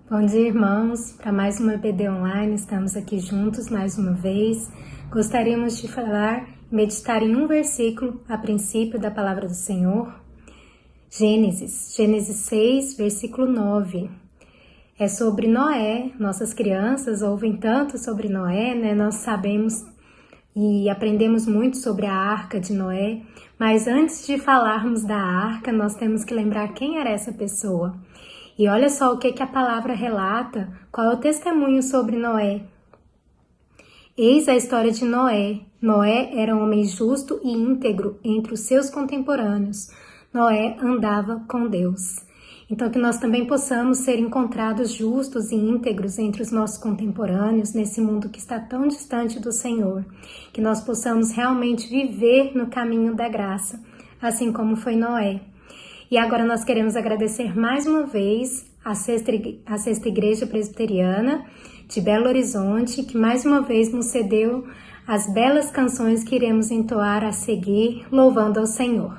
Bom dia, irmãos, para mais uma EBD Online, estamos aqui juntos mais uma vez. Gostaríamos de meditar em um versículo a princípio da Palavra do Senhor. Gênesis 6, versículo 9. É sobre Noé. Nossas crianças ouvem tanto sobre Noé, né? Nós sabemos e aprendemos muito sobre a arca de Noé, mas antes de falarmos da arca, nós temos que lembrar quem era essa pessoa. E olha só o que a palavra relata, qual é o testemunho sobre Noé. Eis a história de Noé. Noé era um homem justo e íntegro entre os seus contemporâneos. Noé andava com Deus. Então que nós também possamos ser encontrados justos e íntegros entre os nossos contemporâneos, nesse mundo que está tão distante do Senhor. Que nós possamos realmente viver no caminho da graça, assim como foi Noé. E agora nós queremos agradecer mais uma vez a Sexta Igreja Presbiteriana de Belo Horizonte, que mais uma vez nos cedeu as belas canções que iremos entoar a seguir, louvando ao Senhor.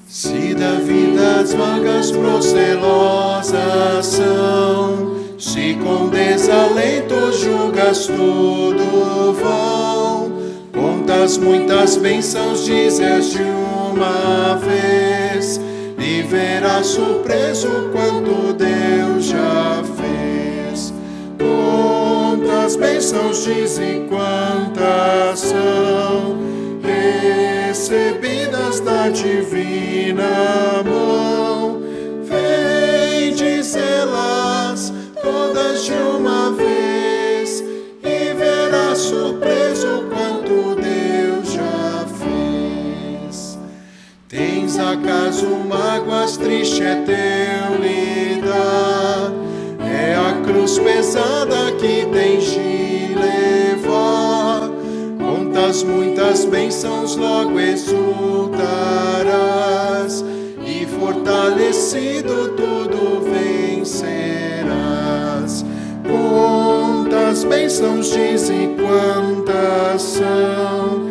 Se da vida as vagas procelosas são, se com desalento julgas tudo vão, quantas muitas bênçãos dizes de uma vez, e verás surpreso quanto Deus já fez. Quantas bênçãos dizem, quantas são recebidas da divina mão, vem dizê-las todas de uma vez, e verás surpreso quanto Deus já fez. Tens acaso mágoas, triste é teu lidar, é a cruz pesada que tens de levar, quantas muitas bênçãos logo exultarás, e fortalecido tudo vencerás. Quantas bênçãos dizem, quantas são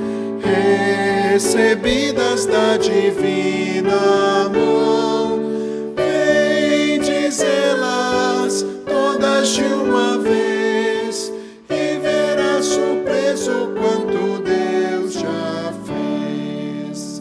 recebidas da divina mão, vem dizê-las todas de uma vez, e verás surpreso quanto Deus já fez.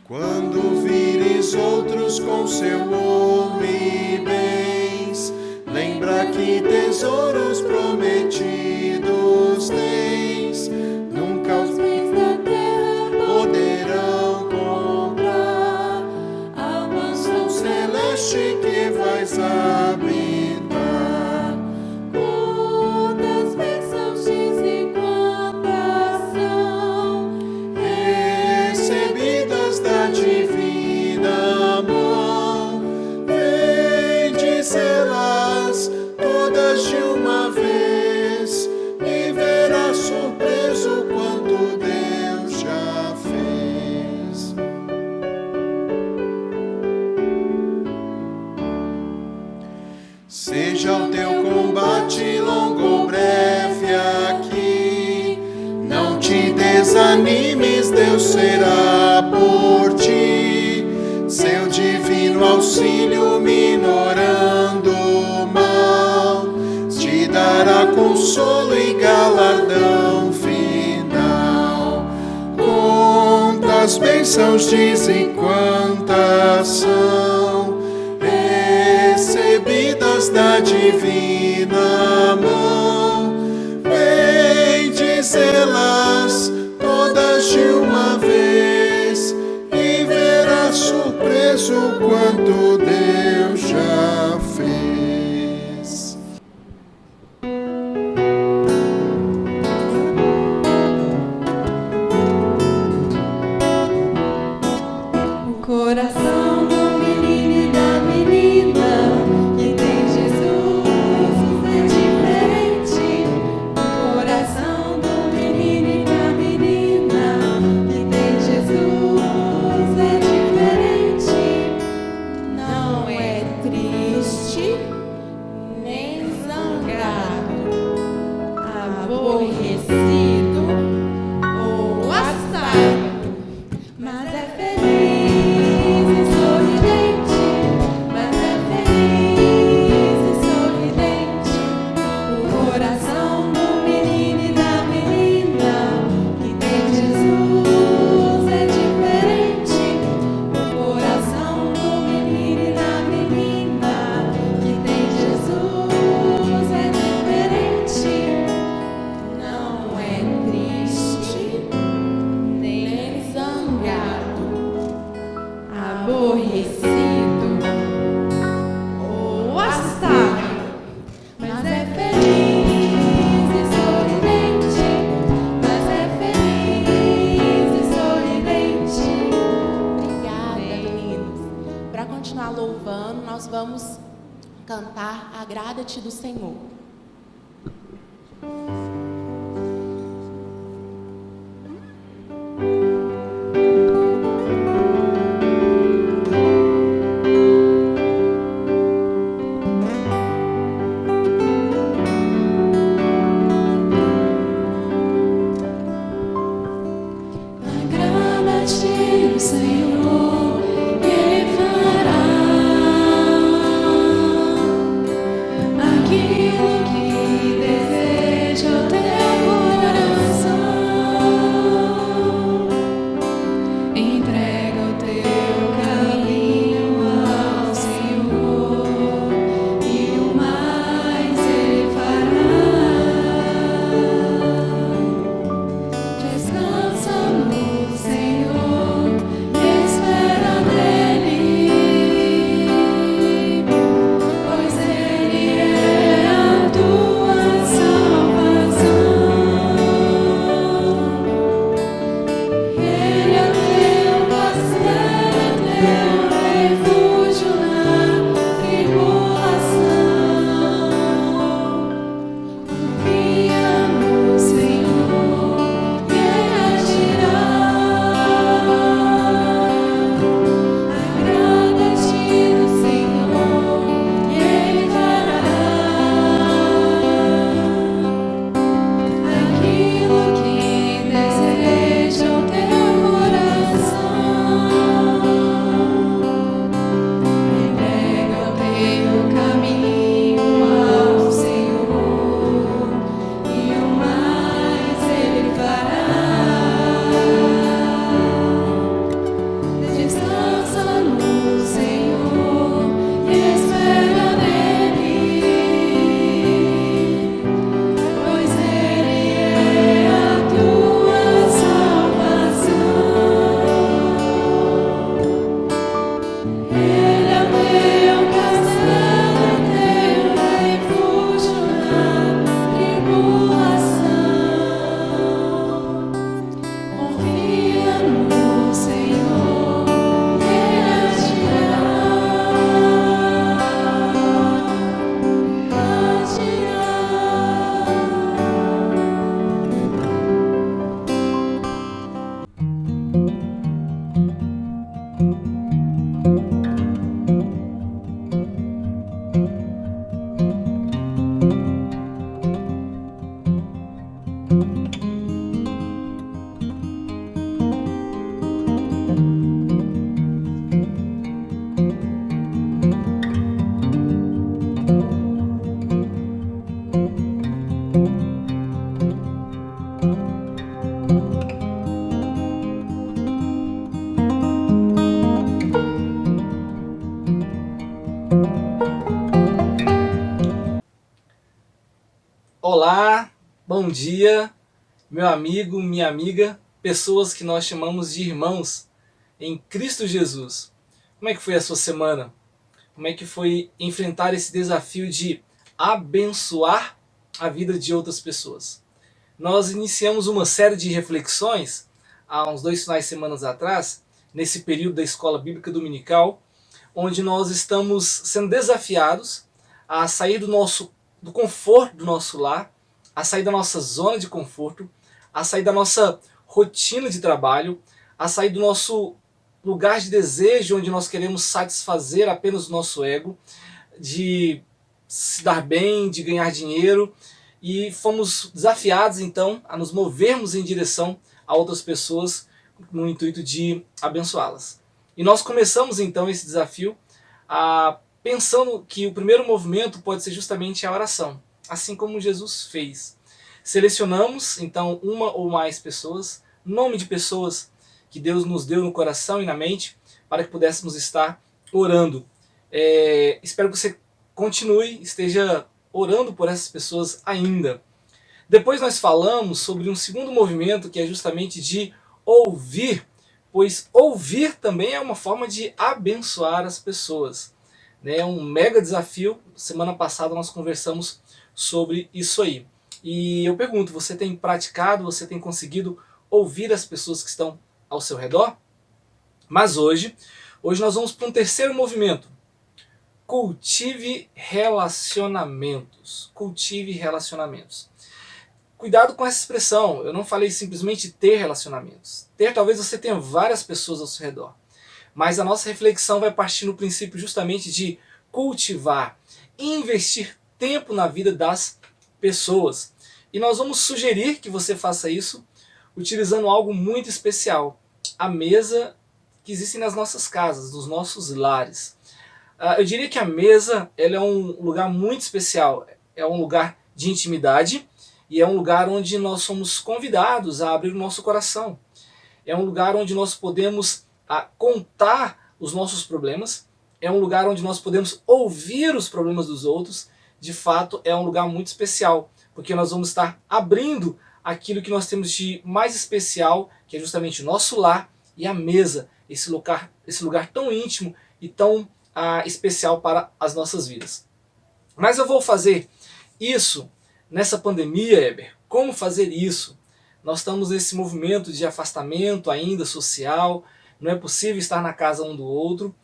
Quando vires outros com seu ouro e bens, lembra que tesouros prometidos tens, nunca os bens da terra poderão comprar a mansão celeste que vais habitar. Quantas bênçãos dizem, quantas são recebidas da divina mão, vem dizê-las todas de uma vez, e verás surpreso quanto Deus já fez. Seja o teu combate longo ou breve aqui, não te desanimes, Deus será por ti, seu divino auxílio minorando o mal, te dará consolo e galardão final. Quantas bênçãos dizem, quantas são recebidas da divina mão, vem dizê-las todas de uma vez, e verás surpreso quanto Deus já fez. O coração do menino e da menina que tem Jesus é diferente. O coração do menino e da menina que tem Jesus é diferente. Na Agrada-te do Senhor. Agrada-te do Senhor, Ele fará aquilo que deseja o teu coração. Entrega o teu caminho ao Senhor e o mais Ele fará. Descansa no Senhor, espera nele, pois Ele é a tua salvação. Ele é teu castelo, teu refúgio na tribulação. Confia no Senhor, Ele agirá. Agrada-te do Senhor, Ele fará aquilo que deseja o teu coração. Entrega o teu caminho ao Senhor e o mais Ele fará. Descansa no Senhor e espera nele, pois Ele é a tua salvação. Ele é o teu castelo, teu refúgio na tribulação. Confia no Senhor, Ele agirá. Olá, bom dia, meu amigo, minha amiga, pessoas que nós chamamos de irmãos em Cristo Jesus. Como é que foi a sua semana? Como é que foi enfrentar esse desafio de abençoar a vida de outras pessoas? Nós iniciamos uma série de reflexões há uns 2 finais de semana atrás, nesse período da Escola Bíblica Dominical, onde nós estamos sendo desafiados a sair do conforto do nosso lar, a sair da nossa zona de conforto, a sair da nossa rotina de trabalho, a sair do nosso lugar de desejo, onde nós queremos satisfazer apenas o nosso ego, de se dar bem, de ganhar dinheiro, e fomos desafiados então a nos movermos em direção a outras pessoas no intuito de abençoá-las. E nós começamos então esse desafio pensando que o primeiro movimento pode ser justamente a oração, assim como Jesus fez. Selecionamos então uma ou mais pessoas, nome de pessoas que Deus nos deu no coração e na mente, para que pudéssemos estar orando. Espero que você continue, esteja orando por essas pessoas ainda. Depois nós falamos sobre um segundo movimento, que é justamente de ouvir, pois ouvir também é uma forma de abençoar as pessoas. É um mega desafio. Semana passada nós conversamos sobre isso aí. E eu pergunto, você tem praticado, você tem conseguido ouvir as pessoas que estão ao seu redor? Mas hoje nós vamos para um terceiro movimento. cultive relacionamentos. Cultive relacionamentos. Cuidado com essa expressão, eu não falei simplesmente ter relacionamentos. Ter, talvez você tenha várias pessoas ao seu redor. Mas a nossa reflexão vai partir no princípio justamente de cultivar, investir tempo na vida das pessoas. E nós vamos sugerir que você faça isso utilizando algo muito especial. A mesa que existe nas nossas casas, nos nossos lares. Eu diria que a mesa ela é um lugar muito especial. É um lugar de intimidade e é um lugar onde nós somos convidados a abrir o nosso coração. É um lugar onde nós podemos contar os nossos problemas. É um lugar onde nós podemos ouvir os problemas dos outros. De fato, é um lugar muito especial, porque nós vamos estar abrindo aquilo que nós temos de mais especial, que é justamente o nosso lar e a mesa, esse lugar tão íntimo e tão especial para as nossas vidas. Mas eu vou fazer isso nessa pandemia, Heber. Como fazer isso? Nós estamos nesse movimento de afastamento ainda social, não é possível estar na casa um do outro.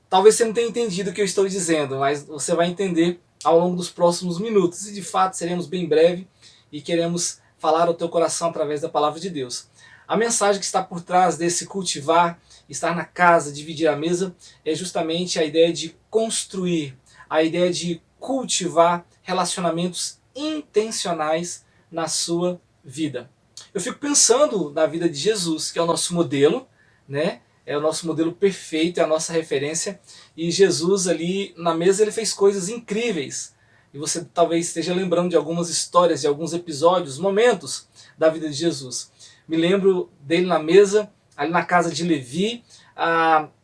Talvez você não tenha entendido o que eu estou dizendo, mas você vai entender ao longo dos próximos minutos. E de fato seremos bem breve e queremos falar ao teu coração através da palavra de Deus. A mensagem que está por trás desse cultivar, estar na casa, dividir a mesa, é justamente a ideia de construir, a ideia de cultivar relacionamentos intencionais na sua vida. Eu fico pensando na vida de Jesus, que é o nosso modelo, né? É o nosso modelo perfeito, é a nossa referência. E Jesus ali na mesa ele fez coisas incríveis. E você talvez esteja lembrando de algumas histórias, de alguns episódios, momentos da vida de Jesus. Me lembro dele na mesa, ali na casa de Levi.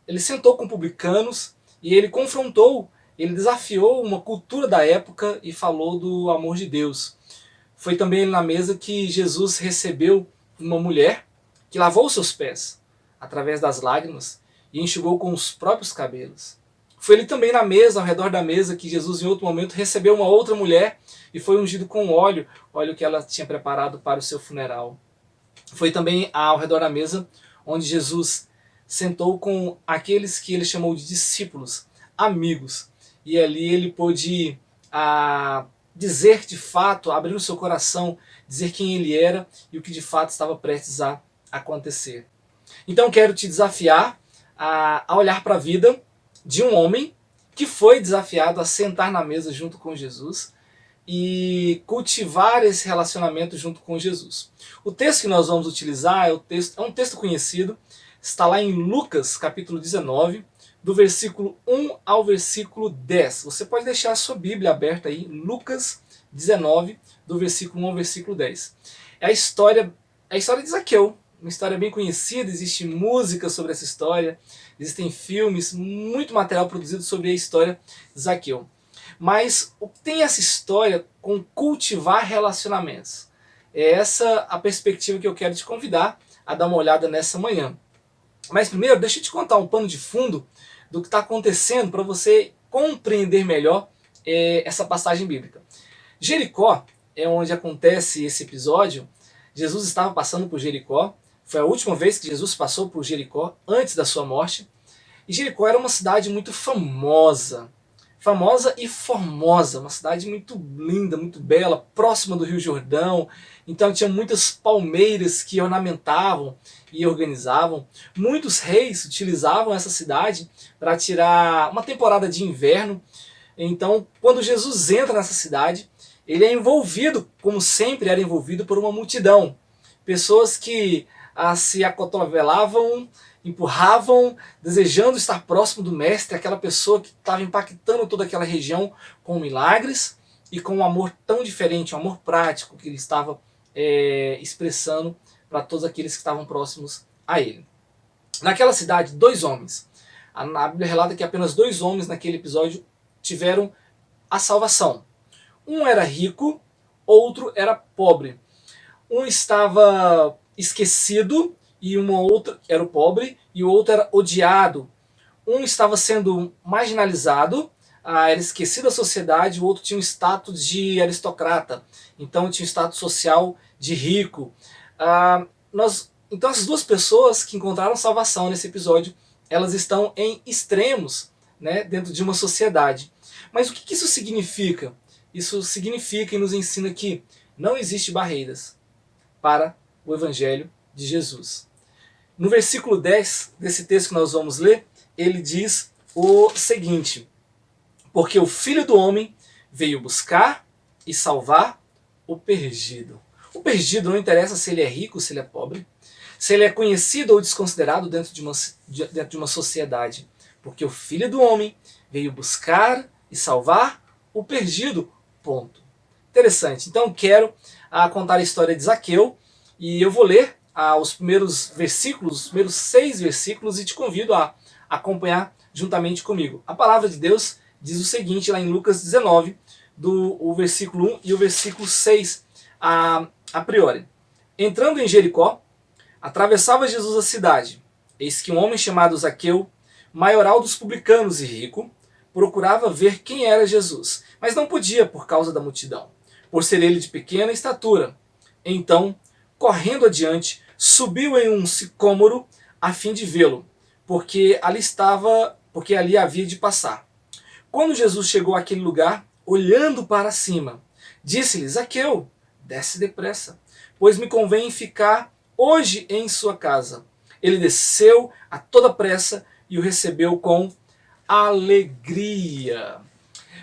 Ele sentou com publicanos e ele confrontou, ele desafiou uma cultura da época e falou do amor de Deus. Foi também na mesa que Jesus recebeu uma mulher que lavou seus pés através das lágrimas e enxugou com os próprios cabelos. Foi ali também na mesa, ao redor da mesa, que Jesus em outro momento recebeu uma outra mulher e foi ungido com óleo que ela tinha preparado para o seu funeral. Foi também ao redor da mesa onde Jesus sentou com aqueles que ele chamou de discípulos, amigos. E ali ele pôde dizer de fato, abrir o seu coração, dizer quem ele era e o que de fato estava prestes a acontecer. Então quero te desafiar a olhar para a vida de um homem que foi desafiado a sentar na mesa junto com Jesus e cultivar esse relacionamento junto com Jesus. O texto que nós vamos utilizar é um texto conhecido, está lá em Lucas capítulo 19, do versículo 1 ao versículo 10. Você pode deixar a sua Bíblia aberta aí, Lucas 19, do versículo 1 ao versículo 10. É a história de Zaqueu, uma história bem conhecida, existe música sobre essa história, existem filmes, muito material produzido sobre a história de Zaqueu. Mas o que tem essa história com cultivar relacionamentos? É essa a perspectiva que eu quero te convidar a dar uma olhada nessa manhã. Mas primeiro, deixa eu te contar um pano de fundo do que está acontecendo para você compreender melhor essa passagem bíblica. Jericó é onde acontece esse episódio. Jesus estava passando por Jericó. Foi a última vez que Jesus passou por Jericó, antes da sua morte. E Jericó era uma cidade muito famosa e formosa, uma cidade muito linda, muito bela, próxima do Rio Jordão. Então tinha muitas palmeiras que ornamentavam e organizavam. Muitos reis utilizavam essa cidade para tirar uma temporada de inverno. Então, quando Jesus entra nessa cidade, ele é envolvido, como sempre era envolvido, por uma multidão. Pessoas que se acotovelavam, empurravam, desejando estar próximo do mestre, aquela pessoa que estava impactando toda aquela região com milagres e com um amor tão diferente, um amor prático que ele estava expressando para todos aqueles que estavam próximos a ele. Naquela cidade, 2 homens. A Bíblia relata que apenas 2 homens naquele episódio tiveram a salvação. Um era rico, outro era pobre. Um estava esquecido e uma outra era o pobre e o outro era odiado. Um estava sendo marginalizado, era esquecido da sociedade, o outro tinha um status de aristocrata, então tinha um status social de rico. Então essas 2 pessoas que encontraram salvação nesse episódio, elas estão em extremos né, dentro de uma sociedade. Mas o que isso significa? Isso significa e nos ensina que não existe barreiras para o Evangelho de Jesus. No versículo 10 desse texto que nós vamos ler, ele diz o seguinte: porque o Filho do Homem veio buscar e salvar o perdido. O perdido não interessa se ele é rico, se ele é pobre, se ele é conhecido ou desconsiderado dentro de uma sociedade. Porque o Filho do Homem veio buscar e salvar o perdido. Ponto. Interessante. Então quero contar a história de Zaqueu e eu vou ler os primeiros versículos, os primeiros 6 versículos, e te convido a acompanhar juntamente comigo. A palavra de Deus diz o seguinte lá em Lucas 19, o versículo 1 e o versículo 6 a priori. Entrando em Jericó, atravessava Jesus a cidade. Eis que um homem chamado Zaqueu, maioral dos publicanos e rico, procurava ver quem era Jesus, mas não podia por causa da multidão, por ser ele de pequena estatura. Então, correndo adiante, subiu em um sicômoro a fim de vê-lo, porque ali havia de passar. Quando Jesus chegou àquele lugar, olhando para cima, disse-lhe: Zaqueu, desce depressa, pois me convém ficar hoje em sua casa. Ele desceu a toda pressa e o recebeu com alegria.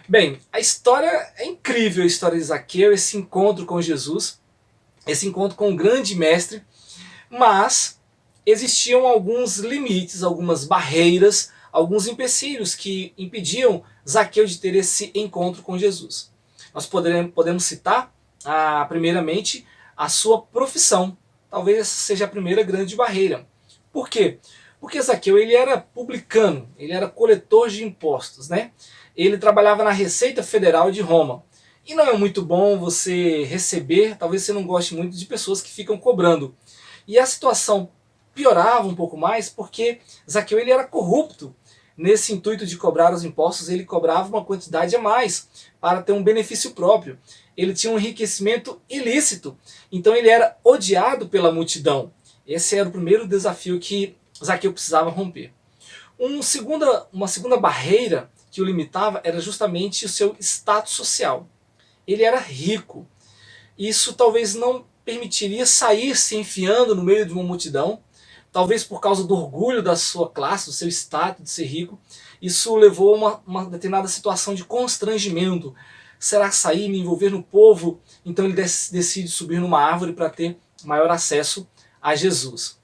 Bem, a história é incrível, a história de Zaqueu, esse encontro com Jesus, esse encontro com o grande mestre, mas existiam alguns limites, algumas barreiras, alguns empecilhos que impediam Zaqueu de ter esse encontro com Jesus. Nós podemos citar, primeiramente, a sua profissão. Talvez essa seja a primeira grande barreira. Por quê? Porque Zaqueu ele era publicano, ele era coletor de impostos, né? Ele trabalhava na Receita Federal de Roma. E não é muito bom você receber, talvez você não goste muito de pessoas que ficam cobrando. E a situação piorava um pouco mais porque Zaqueu ele era corrupto. Nesse intuito de cobrar os impostos, ele cobrava uma quantidade a mais para ter um benefício próprio. Ele tinha um enriquecimento ilícito, então ele era odiado pela multidão. Esse era o primeiro desafio que Zaqueu precisava romper. Uma segunda barreira que o limitava era justamente o seu status social. Ele era rico. Isso talvez não permitiria sair se enfiando no meio de uma multidão, talvez por causa do orgulho da sua classe, do seu status de ser rico. Isso levou a uma determinada situação de constrangimento. Será sair, me envolver no povo? Então ele decide subir numa árvore para ter maior acesso a Jesus.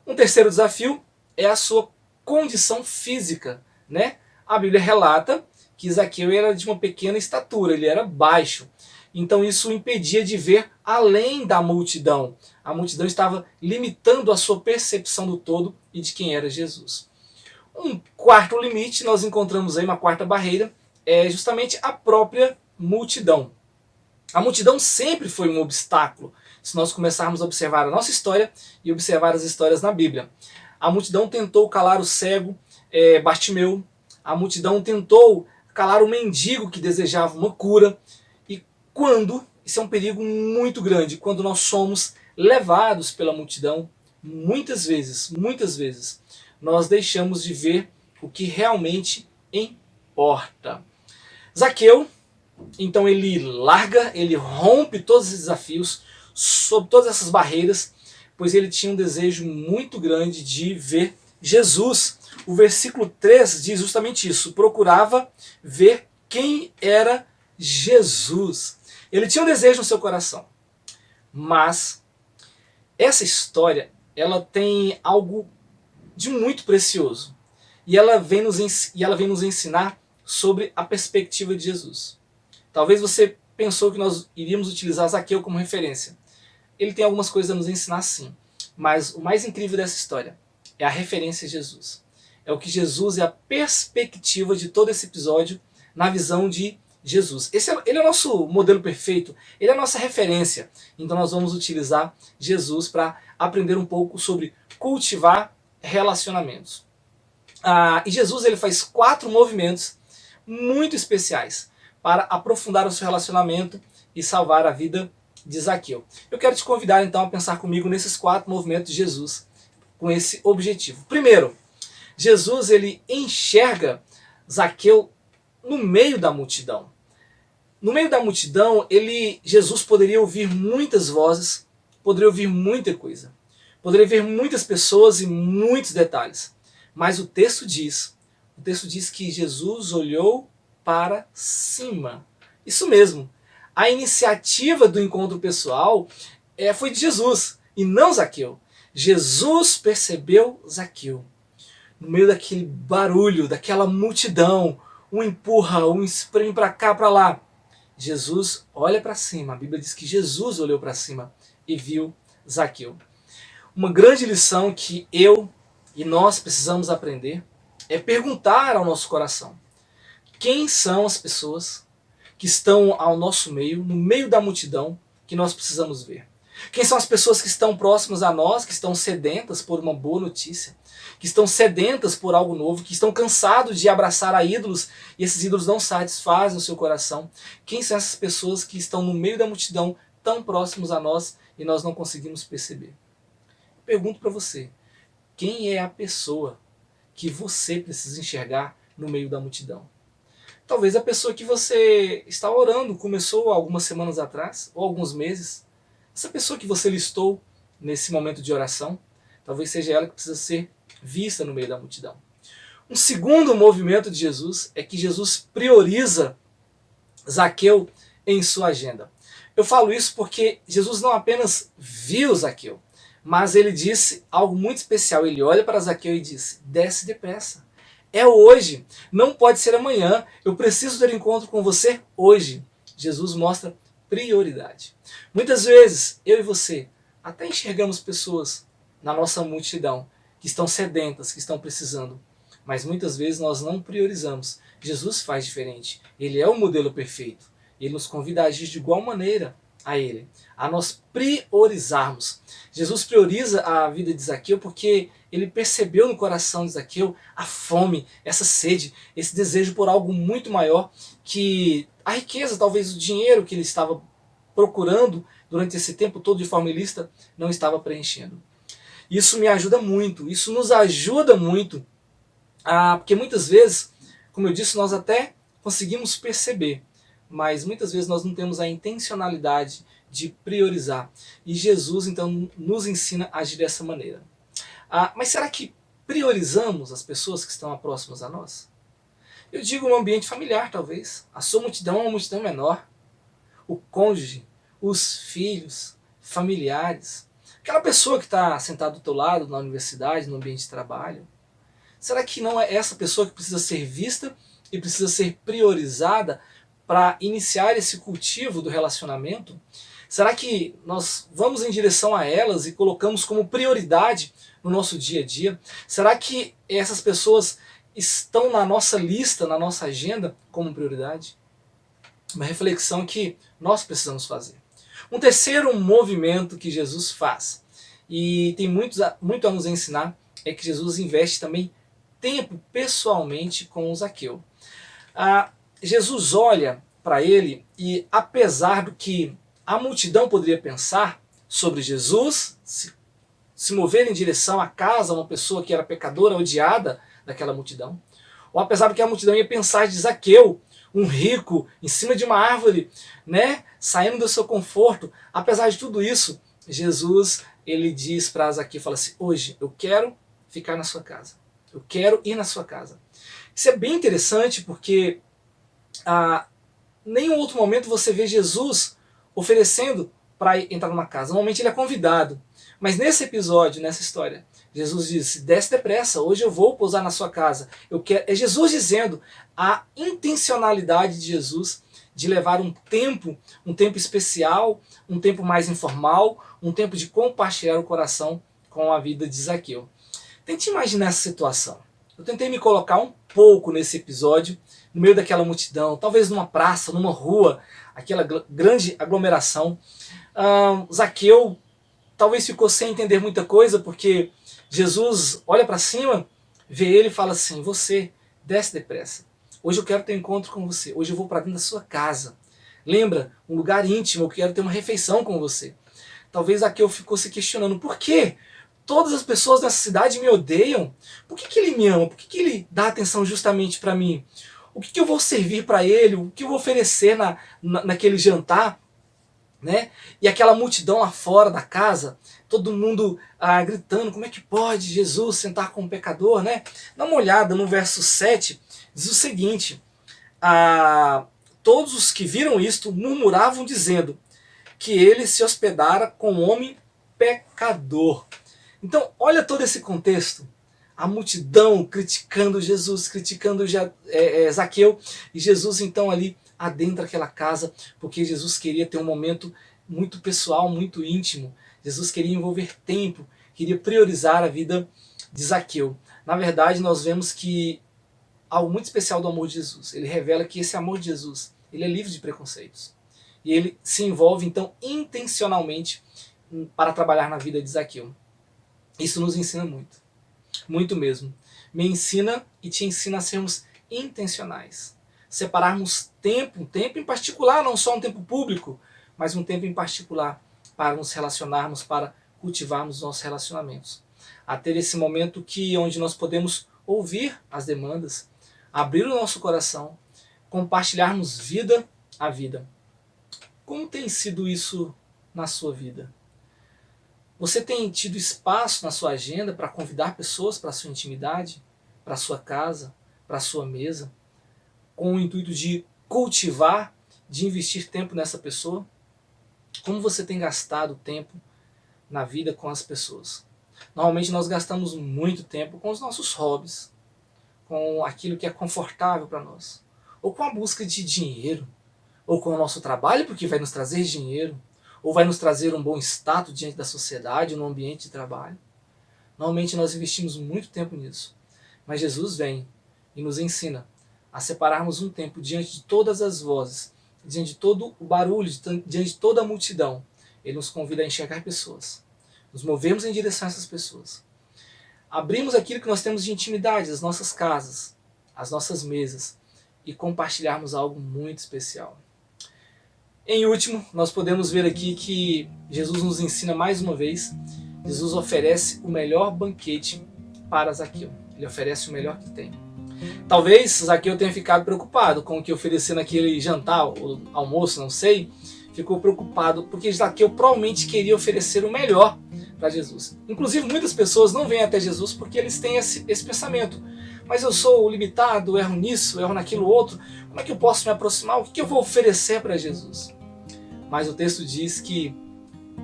Um terceiro desafio é a sua condição física, né? A Bíblia relata que Zaqueu era de uma pequena estatura, ele era baixo. Então isso o impedia de ver além da multidão. A multidão estava limitando a sua percepção do todo e de quem era Jesus. Um quarto limite, nós encontramos aí uma quarta barreira, é justamente a própria multidão. A multidão sempre foi um obstáculo, se nós começarmos a observar a nossa história e observar as histórias na Bíblia. A multidão tentou calar o cego Bartimeu, a multidão tentou calar o mendigo que desejava uma cura, e isso é um perigo muito grande, quando nós somos levados pela multidão, muitas vezes, nós deixamos de ver o que realmente importa. Zaqueu, então ele rompe todos os desafios, sobre todas essas barreiras, pois ele tinha um desejo muito grande de ver Jesus. O versículo 3 diz justamente isso, procurava ver quem era Jesus. Ele tinha um desejo no seu coração, mas essa história ela tem algo de muito precioso, e ela vem nos ensinar sobre a perspectiva de Jesus. Talvez você pensou que nós iríamos utilizar Zaqueu como referência. Ele tem algumas coisas a nos ensinar sim, mas o mais incrível dessa história é a referência a Jesus. É o que Jesus é a perspectiva de todo esse episódio na visão de Jesus. Ele é o nosso modelo perfeito, ele é a nossa referência. Então nós vamos utilizar Jesus para aprender um pouco sobre cultivar relacionamentos. E Jesus ele faz 4 movimentos muito especiais para aprofundar o seu relacionamento e salvar a vida de Zaqueu. Eu quero te convidar então a pensar comigo nesses 4 movimentos de Jesus com esse objetivo. Primeiro, Jesus ele enxerga Zaqueu no meio da multidão. No meio da multidão, Jesus poderia ouvir muitas vozes, poderia ouvir muita coisa, poderia ver muitas pessoas e muitos detalhes. Mas o texto diz que Jesus olhou para cima. Isso mesmo. A iniciativa do encontro pessoal foi de Jesus e não Zaqueu. Jesus percebeu Zaqueu. No meio daquele barulho, daquela multidão, um empurra, um espreme para cá, para lá. Jesus olha para cima. A Bíblia diz que Jesus olhou para cima e viu Zaqueu. Uma grande lição que eu e nós precisamos aprender é perguntar ao nosso coração: quem são as pessoas que estão ao nosso meio, no meio da multidão, que nós precisamos ver? Quem são as pessoas que estão próximas a nós, que estão sedentas por uma boa notícia, que estão sedentas por algo novo, que estão cansados de abraçar a ídolos e esses ídolos não satisfazem o seu coração? Quem são essas pessoas que estão no meio da multidão, tão próximos a nós e nós não conseguimos perceber? Pergunto para você: quem é a pessoa que você precisa enxergar no meio da multidão? Talvez a pessoa que você está orando, começou algumas semanas atrás, ou alguns meses. Essa pessoa que você listou nesse momento de oração, talvez seja ela que precisa ser vista no meio da multidão. Um segundo movimento de Jesus é que Jesus prioriza Zaqueu em sua agenda. Eu falo isso porque Jesus não apenas viu Zaqueu, mas ele disse algo muito especial. Ele olha para Zaqueu e disse: desce depressa. É hoje, não pode ser amanhã. Eu preciso ter encontro com você hoje. Jesus mostra prioridade. Muitas vezes, eu e você até enxergamos pessoas na nossa multidão que estão sedentas, que estão precisando, mas muitas vezes nós não priorizamos. Jesus faz diferente. Ele é o modelo perfeito. Ele nos convida a agir de igual maneira a Ele, a nós priorizarmos. Jesus prioriza a vida de Zaqueu porque ele percebeu no coração de Zaqueu a fome, essa sede, esse desejo por algo muito maior, que a riqueza, talvez o dinheiro que ele estava procurando durante esse tempo todo de forma ilícita, não estava preenchendo. Isso me ajuda muito, isso nos ajuda muito, porque muitas vezes, como eu disse, nós até conseguimos perceber, mas muitas vezes nós não temos a intencionalidade de priorizar. E Jesus, então, nos ensina a agir dessa maneira. Mas será que priorizamos as pessoas que estão próximas a nós? Eu digo no ambiente familiar, talvez. A sua multidão é uma multidão menor. O cônjuge, os filhos, familiares, aquela pessoa que está sentada do teu lado na universidade, no ambiente de trabalho. Será que não é essa pessoa que precisa ser vista e precisa ser priorizada para iniciar esse cultivo do relacionamento? Será que nós vamos em direção a elas e colocamos como prioridade no nosso dia a dia? Será que essas pessoas estão na nossa lista, na nossa agenda como prioridade? Uma reflexão que nós precisamos fazer. Um terceiro movimento que Jesus faz, e tem muito a nos ensinar, é que Jesus investe também tempo pessoalmente com Zaqueu. Jesus olha para ele e, apesar do que a multidão poderia pensar sobre Jesus, se mover em direção à casa de uma pessoa que era pecadora, odiada daquela multidão, ou apesar do que a multidão ia pensar de Zaqueu, um rico em cima de uma árvore, né, saindo do seu conforto, apesar de tudo isso, Jesus, ele diz para Zaqueu, fala assim: hoje eu quero ficar na sua casa, eu quero ir na sua casa. Isso é bem interessante porque nenhum outro momento você vê Jesus oferecendo para entrar numa casa. Normalmente ele é convidado. Mas nesse episódio, nessa história, Jesus disse: desce depressa, hoje eu vou pousar na sua casa. É Jesus dizendo a intencionalidade de Jesus de levar um tempo especial, um tempo mais informal, um tempo de compartilhar o coração com a vida de Zaqueu. Tente imaginar essa situação. Eu tentei me colocar um pouco nesse episódio, no meio daquela multidão, talvez numa praça, numa rua, aquela grande aglomeração. Zaqueu talvez ficou sem entender muita coisa, porque Jesus olha para cima, vê ele e fala assim: você, desce depressa. Hoje eu quero ter um encontro com você. Hoje eu vou para dentro da sua casa. Lembra, um lugar íntimo, eu quero ter uma refeição com você. Talvez Zaqueu ficou se questionando: por quê? todas as pessoas nessa cidade me odeiam? Por que ele me ama? Por que ele dá atenção justamente para mim? O que eu vou servir para ele? O que eu vou oferecer naquele jantar? Né? E aquela multidão lá fora da casa, todo mundo gritando, como é que pode Jesus sentar com um pecador? Né? Dá uma olhada no verso 7, diz o seguinte: todos os que viram isto murmuravam dizendo que ele se hospedara com um homem pecador. Então olha todo esse contexto, a multidão criticando Jesus, criticando Zaqueu, e Jesus então ali adentra aquela casa, porque Jesus queria ter um momento muito pessoal, muito íntimo. Jesus queria envolver tempo, queria priorizar a vida de Zaqueu. Na verdade, nós vemos que algo muito especial do amor de Jesus. Ele revela que esse amor de Jesus, ele é livre de preconceitos. E ele se envolve, então, intencionalmente para trabalhar na vida de Zaqueu. Isso nos ensina muito. Muito mesmo. Me ensina e te ensina a sermos intencionais. Separarmos tempo, um tempo em particular, não só um tempo público, mas um tempo em particular para nos relacionarmos, para cultivarmos nossos relacionamentos. A ter esse momento onde nós podemos ouvir as demandas, abrir o nosso coração, compartilharmos vida a vida. Como tem sido isso na sua vida? Você tem tido espaço na sua agenda para convidar pessoas para a sua intimidade, para a sua casa, para a sua mesa, com o intuito de cultivar, de investir tempo nessa pessoa? Como você tem gastado tempo na vida com as pessoas? Normalmente nós gastamos muito tempo com os nossos hobbies, com aquilo que é confortável para nós, ou com a busca de dinheiro, ou com o nosso trabalho, porque vai nos trazer dinheiro, ou vai nos trazer um bom status diante da sociedade, no ambiente de trabalho. Normalmente nós investimos muito tempo nisso. Mas Jesus vem e nos ensina a separarmos um tempo diante de todas as vozes, diante de todo o barulho, diante de toda a multidão. Ele nos convida a enxergar pessoas, nos movermos em direção a essas pessoas. Abrimos aquilo que nós temos de intimidade, as nossas casas, as nossas mesas, e compartilharmos algo muito especial. Em último, nós podemos ver aqui que Jesus nos ensina mais uma vez. Jesus oferece o melhor banquete para Zaqueu. Ele oferece o melhor que tem. Talvez Zaqueu tenha ficado preocupado com o que oferecer naquele jantar, ou almoço, não sei. Ficou preocupado porque Zaqueu provavelmente queria oferecer o melhor para Jesus. Inclusive, muitas pessoas não vêm até Jesus porque eles têm esse pensamento. Mas eu sou limitado, erro nisso, erro naquilo outro. Como é que eu posso me aproximar? O que eu vou oferecer para Jesus? Mas o texto diz que,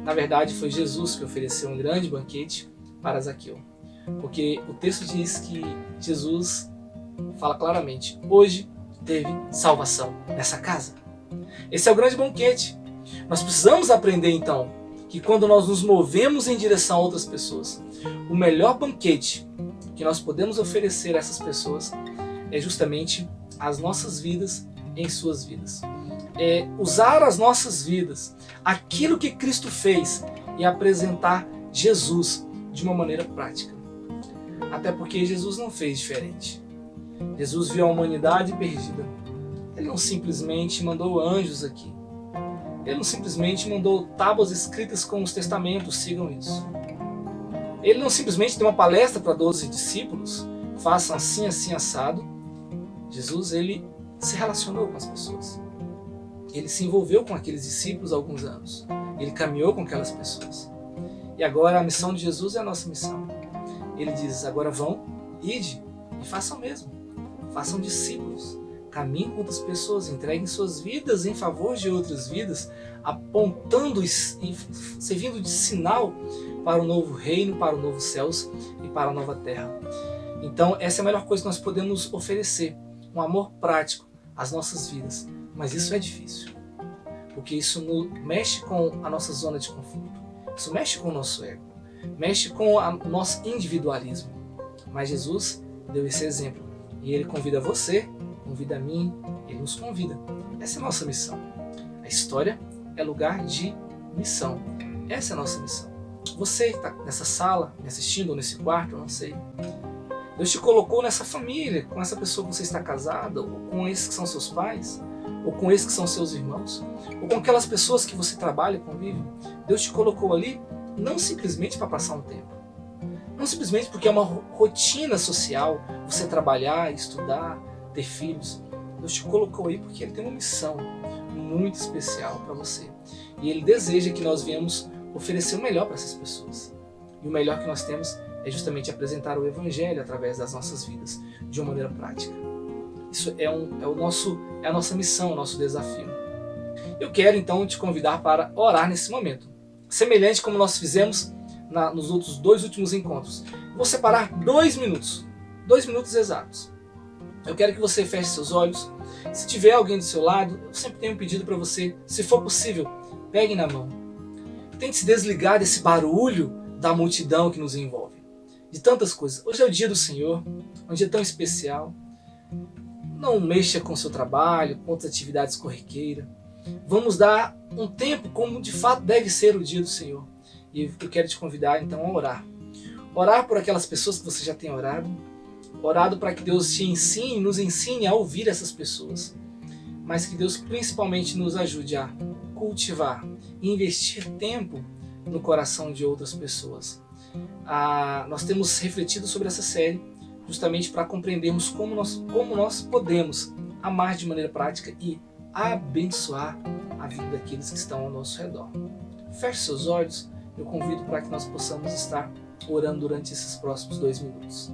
na verdade, foi Jesus que ofereceu um grande banquete para Zaqueu. Porque o texto diz que Jesus fala claramente: hoje teve salvação nessa casa. Esse é o grande banquete. Nós precisamos aprender, então, que quando nós nos movemos em direção a outras pessoas, o melhor banquete que nós podemos oferecer a essas pessoas é justamente as nossas vidas em suas vidas. É usar as nossas vidas, aquilo que Cristo fez, e apresentar Jesus de uma maneira prática. Até porque Jesus não fez diferente. Jesus viu a humanidade perdida. Ele não simplesmente mandou anjos aqui. Ele não simplesmente mandou tábuas escritas com os testamentos, sigam isso. Ele não simplesmente deu uma palestra para 12 discípulos, façam assim, assim, assado. Jesus, ele se relacionou com as pessoas. Ele se envolveu com aqueles discípulos há alguns anos. Ele caminhou com aquelas pessoas. E agora a missão de Jesus é a nossa missão. Ele diz: agora vão, ide e façam mesmo. Façam discípulos. Caminhem com outras pessoas, entreguem suas vidas em favor de outras vidas, apontando e servindo de sinal para o novo reino, para o novo céus e para a nova terra. Então essa é a melhor coisa que nós podemos oferecer, um amor prático às nossas vidas. Mas isso é difícil, porque isso mexe com a nossa zona de conforto, isso mexe com o nosso ego, mexe com o nosso individualismo. Mas Jesus deu esse exemplo, e Ele convida você, convida a mim, Ele nos convida. Essa é a nossa missão. A história é lugar de missão. Essa é a nossa missão. Você que está nessa sala, me assistindo, ou nesse quarto, eu não sei. Deus te colocou nessa família, com essa pessoa que você está casada, ou com esses que são seus pais, ou com esses que são seus irmãos, ou com aquelas pessoas que você trabalha e convive. Deus te colocou ali não simplesmente para passar um tempo. Não simplesmente porque é uma rotina social, você trabalhar, estudar, ter filhos. Deus te colocou aí porque Ele tem uma missão muito especial para você. E Ele deseja que nós venhamos oferecer o melhor para essas pessoas. E o melhor que nós temos é justamente apresentar o Evangelho através das nossas vidas, de uma maneira prática. Isso é a nossa missão, o nosso desafio. Eu quero então te convidar para orar nesse momento. Semelhante como nós fizemos nos outros 2 últimos encontros. Vou separar 2 minutos. 2 minutos exatos. Eu quero que você feche seus olhos. Se tiver alguém do seu lado, eu sempre tenho um pedido para você. Se for possível, pegue na mão. Tente se desligar desse barulho da multidão que nos envolve. De tantas coisas. Hoje é o dia do Senhor. Um dia tão especial. Não mexa com o seu trabalho, com outras atividades corriqueiras. Vamos dar um tempo como de fato deve ser o dia do Senhor. E eu quero te convidar então a orar. Orar por aquelas pessoas que você já tem orado. Orado para que Deus te ensine, nos ensine a ouvir essas pessoas. Mas que Deus principalmente nos ajude a cultivar e investir tempo no coração de outras pessoas. Nós temos refletido sobre essa série justamente para compreendermos como nós podemos amar de maneira prática e abençoar a vida daqueles que estão ao nosso redor. Feche seus olhos, eu convido para que nós possamos estar orando durante esses próximos 2 minutos.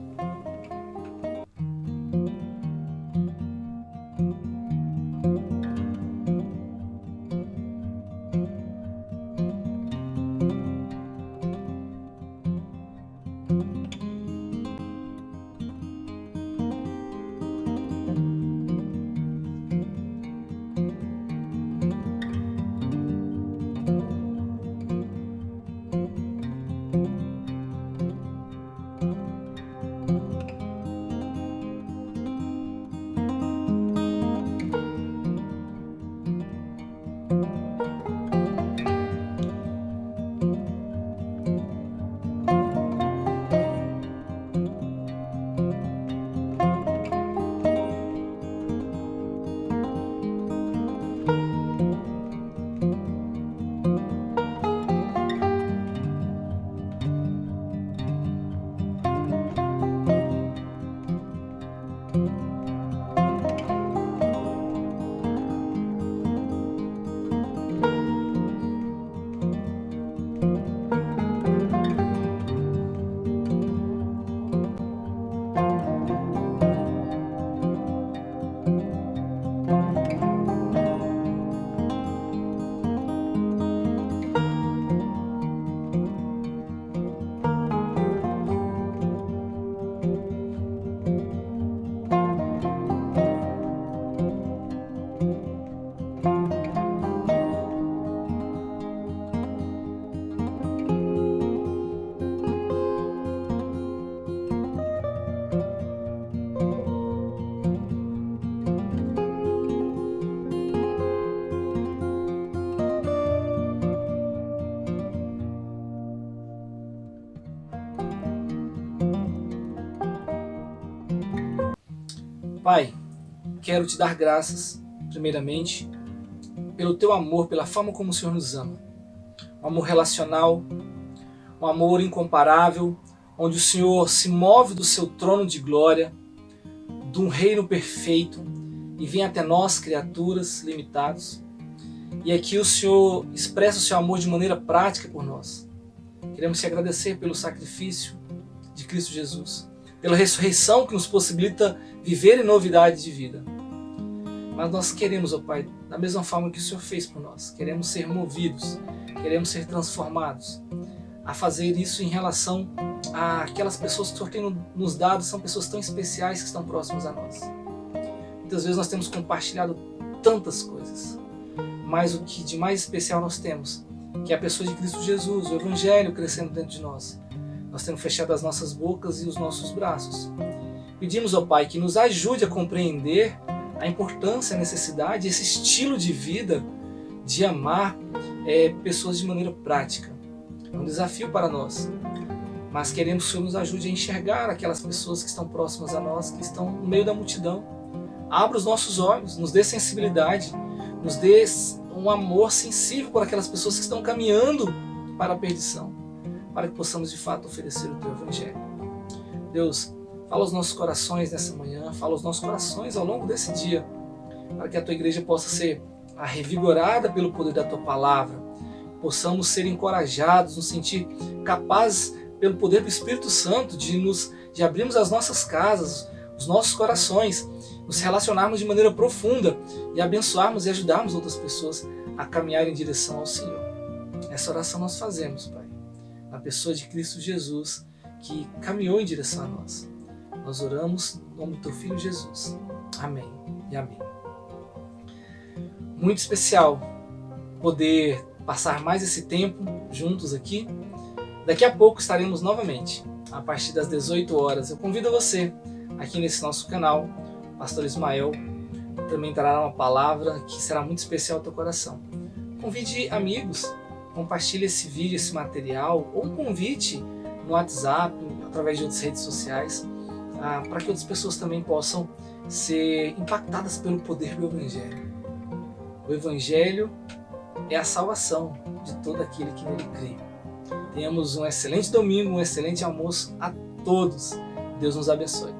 Pai, quero te dar graças, primeiramente, pelo teu amor, pela forma como o Senhor nos ama. Um amor relacional, um amor incomparável, onde o Senhor se move do seu trono de glória, de um reino perfeito, e vem até nós, criaturas limitados. E aqui o Senhor expressa o seu amor de maneira prática por nós. Queremos te agradecer pelo sacrifício de Cristo Jesus, pela ressurreição que nos possibilita viver em novidade de vida. Mas nós queremos, ó Pai, da mesma forma que o Senhor fez por nós, queremos ser movidos, queremos ser transformados, a fazer isso em relação àquelas pessoas que o Senhor tem nos dado, são pessoas tão especiais que estão próximas a nós. Muitas vezes nós temos compartilhado tantas coisas, mas o que de mais especial nós temos, que é a pessoa de Cristo Jesus, o Evangelho crescendo dentro de nós. Nós temos fechado as nossas bocas e os nossos braços. Pedimos ao Pai que nos ajude a compreender a importância, a necessidade, esse estilo de vida de amar pessoas de maneira prática. É um desafio para nós, mas queremos que o Senhor nos ajude a enxergar aquelas pessoas que estão próximas a nós, que estão no meio da multidão. Abra os nossos olhos, nos dê sensibilidade, nos dê um amor sensível por aquelas pessoas que estão caminhando para a perdição, para que possamos de fato oferecer o Teu Evangelho. Deus, fala aos nossos corações nessa manhã, fala aos nossos corações ao longo desse dia, para que a Tua igreja possa ser revigorada pelo poder da Tua palavra, possamos ser encorajados, nos sentir capazes pelo poder do Espírito Santo de abrirmos as nossas casas, os nossos corações, nos relacionarmos de maneira profunda e abençoarmos e ajudarmos outras pessoas a caminhar em direção ao Senhor. Essa oração nós fazemos, Pai, na pessoa de Cristo Jesus, que caminhou em direção a nós. Nós oramos no nome do Teu Filho Jesus. Amém e amém. Muito especial poder passar mais esse tempo juntos aqui. Daqui a pouco estaremos novamente, a partir das 18 horas. Eu convido você, aqui nesse nosso canal, o Pastor Ismael também trará uma palavra que será muito especial ao teu coração. Convide amigos, compartilhe esse vídeo, esse material, ou um convite no WhatsApp, através de outras redes sociais, para que outras pessoas também possam ser impactadas pelo poder do Evangelho. O Evangelho é a salvação de todo aquele que nele crê. Tenhamos um excelente domingo, um excelente almoço a todos. Deus nos abençoe.